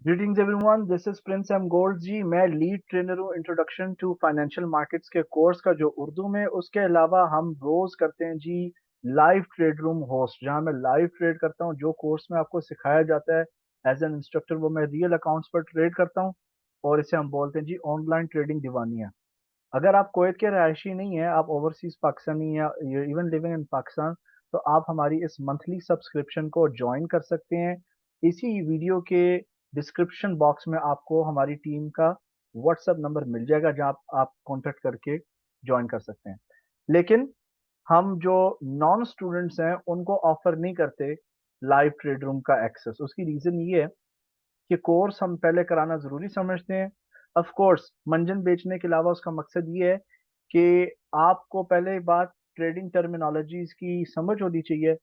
Greetings everyone, this is Prince M Gold ji. मैं lead trainer हूँ introduction to financial markets के course का, जो उर्दू में। उसके अलावा हम रोज करते हैं जी लाइव ट्रेड रूम होस्ट, जहाँ मैं लाइव ट्रेड करता हूँ। जो कोर्स में आपको सिखाया जाता है एज एन इंस्ट्रक्टर, वो मैं रियल अकाउंट्स पर ट्रेड करता हूँ। और इसे हम बोलते हैं जी ऑनलाइन ट्रेडिंग दीवानिया। अगर आप कुवैत के रहायशी नहीं है, आप ओवरसीज पाकिस्तानी या इवन लिविंग इन पाकिस्तान, तो आप हमारी इस मंथली सब्सक्रिप्शन को ज्वाइन कर सकते हैं। इसी वीडियो के डिस्क्रिप्शन बॉक्स में आपको हमारी टीम का व्हाट्सएप नंबर मिल जाएगा, जहां आप कॉन्टेक्ट करके ज्वाइन कर सकते हैं। लेकिन हम जो नॉन स्टूडेंट्स हैं उनको ऑफर नहीं करते लाइव ट्रेड रूम का एक्सेस। उसकी रीजन ये है कि कोर्स हम पहले कराना जरूरी समझते हैं। ऑफ कोर्स मंजन बेचने के अलावा उसका मकसद ये है कि आपको पहले बात ट्रेडिंग टर्मिनोलॉजीज की समझ होनी चाहिए।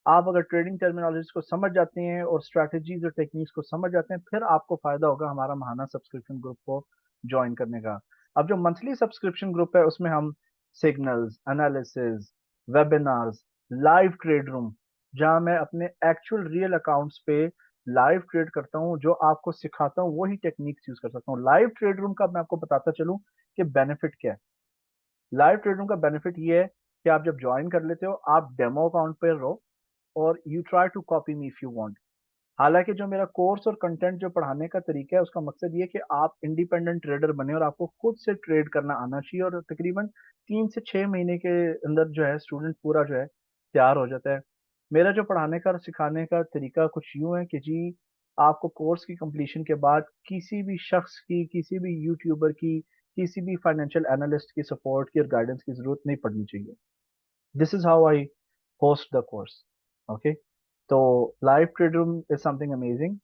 आप अगर ट्रेडिंग टर्मिनोलॉजीज को समझ जाते हैं और स्ट्रैटेजीज और टेक्निक्स को समझ जाते हैं, फिर आपको फायदा होगा हमारा महाना सब्सक्रिप्शन ग्रुप को ज्वाइन करने का। अब जो मंथली सब्सक्रिप्शन ग्रुप है, उसमें हम signals, analysis, webinars, live trade room, जहां मैं अपने एक्चुअल रियल अकाउंट्स पे लाइव ट्रेड करता हूँ, जो आपको सिखाता हूँ वही टेक्निक्स यूज कर सकता हूँ। लाइव ट्रेड रूम का मैं आपको बताता चलूँ कि बेनिफिट क्या है। लाइव ट्रेड रूम का बेनिफिट ये है कि आप जब ज्वाइन कर लेते हो, आप डेमो अकाउंट पे रहो और you try to copy me if you want. हालांकि जो मेरा कोर्स और कंटेंट जो पढ़ाने का तरीका है, उसका मकसद ये है कि आप इंडिपेंडेंट ट्रेडर बने और आपको खुद से ट्रेड करना आना चाहिए। और तकरीबन 3 से 6 महीने के अंदर जो है स्टूडेंट पूरा जो है तैयार हो जाता है। मेरा जो पढ़ाने का और सिखाने का तरीका कुछ यूं है कि जी आपको कोर्स की कंप्लीशन के बाद किसी भी शख्स की, किसी भी यूट्यूबर की, किसी भी फाइनेंशियल एनालिस्ट की सपोर्ट की और गाइडेंस की जरूरत नहीं पड़नी चाहिए। This is how I host the course. Okay, तो live trade room is something amazing.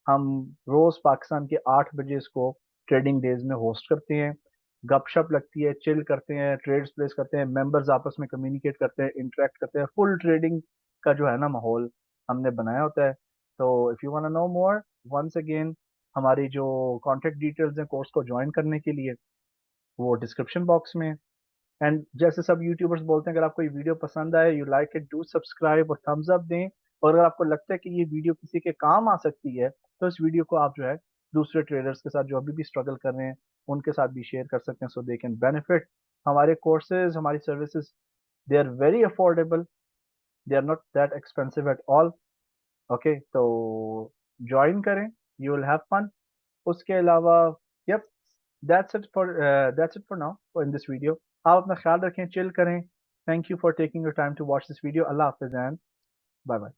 हम रोज पाकिस्तान के 8 बजे इसको ट्रेडिंग डेज में होस्ट करते हैं। गपशप लगती है, चिल करते हैं, ट्रेड्स प्लेस करते हैं, मेंबर्स आपस में कम्युनिकेट करते हैं, इंटरेक्ट करते हैं। फुल ट्रेडिंग का जो है ना माहौल हमने बनाया होता है। तो if you want to know more, once again हमारी जो कॉन्टेक्ट डिटेल्स हैं कोर्स को ज्वाइन करने के लिए, वो डिस्क्रिप्शन बॉक्स में। एंड जैसे सब यूट्यूबर्स बोलते हैं, अगर आपको ये वीडियो पसंद आए, you like it, do subscribe और थम्स अप दें। और अगर आपको लगता है कि ये वीडियो किसी के काम आ सकती है, तो इस वीडियो को आप जो है दूसरे ट्रेडर्स के साथ जो अभी भी स्ट्रगल कर रहे हैं उनके साथ भी शेयर कर सकते हैं, सो दे कैन बेनिफिट। हमारे कोर्सेज, हमारी services, they are very affordable, they are not that expensive at all. Okay, तो ज्वाइन करें, यू विल हैव फन। उसके अलावा yup, that's it for now in this video. आप अपना ख्याल रखें, चिल करें। Thank you for taking your time to watch this video. अल्लाह हाफिज एंड बाय बाय।